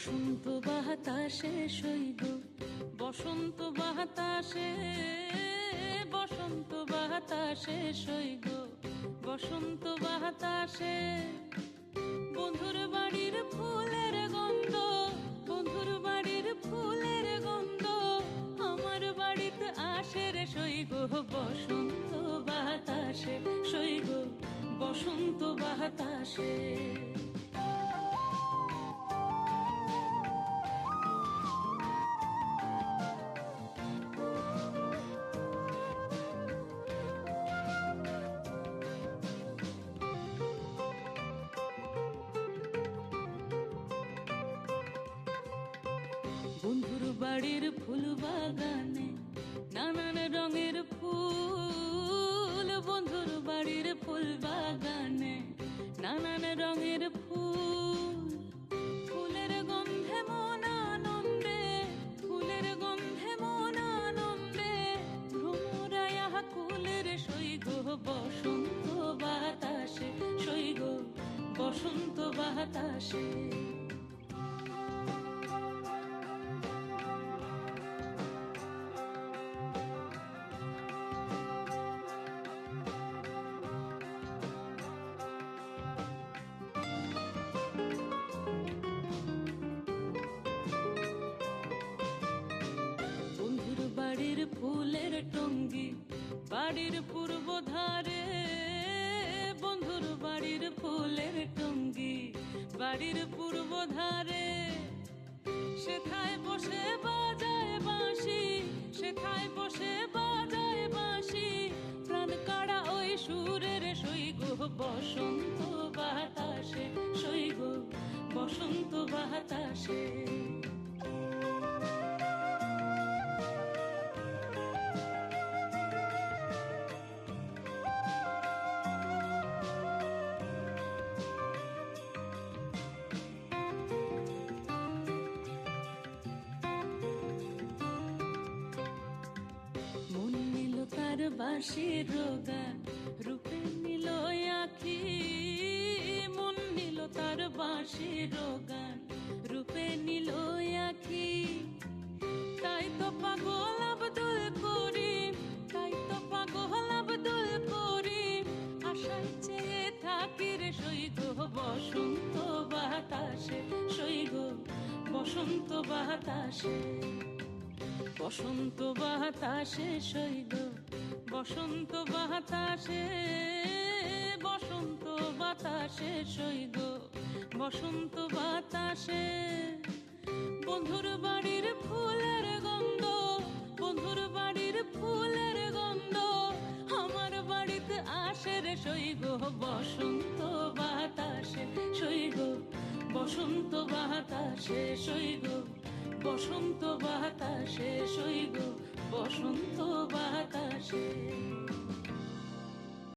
বসন্ত বাতাসে সইব, বসন্ত বাতাসে, বসন্ত বাতাসে সইব, বসন্ত বাতাসে। বন্ধুর বাড়ির ফুলের গন্ধ, বন্ধুর বাড়ির ফুলের গন্ধ আমার বাড়িতে আসে রে সইব, বসন্ত বাতাসে সইব, বসন্ত বাতাসে। বন্ধুর বাড়ির ফুল বাগানে নানান রঙের ফুল, বন্ধুর বাড়ির ফুল বাগানে নানান রঙের ফুল। ফুলের গন্ধে মন আনন্দে, ফুলের গন্ধে মন আনন্দে ভ্রমরায়া কুলের সইগ, বসন্ত বাতাসে সইগ, বসন্ত বাতাসে। বাড়ির ফুলের টঙ্গি বাড়ির পূর্ব ধারে, বন্ধুর বাড়ির ফুলের টঙ্গি বাড়ির পূর্ব ধারে। সেথায় বসে বাজায় বাঁশি, সেথায় বসে বাজায় বাঁশি প্রাণ কাড়া ওই সুরের সইগ, বসন্ত বাতাসে সইগ, বসন্ত বাতাসে। মন নিল তার বাঁশির গান, রূপে নিল আখি, মন নিল তার বাঁশির গান, রূপে নিল আখি। তাই তো পাগল আব্দুল করিম, তাই তো পাগল আব্দুল করিম আশায় চেয়ে থাকি রে সইগ, বসন্ত বাতাসে সইগ, বসন্ত বাতাসে। বসন্ত বাতাসে সইগ, বসন্ত বাতাসে, বসন্ত বাতাসে সইগ, বসন্ত বাতাসে। বন্ধুর বাড়ির ফুলের গন্ধ, বন্ধুর বাড়ির ফুলের গন্ধ আমার বাড়িতে আসে রে সইগ, বসন্ত বাতাসে সইগ, বসন্ত বাতাসে সইগ, বসন্ত বাতাসে সইগ, বসন্ত বাতাসে।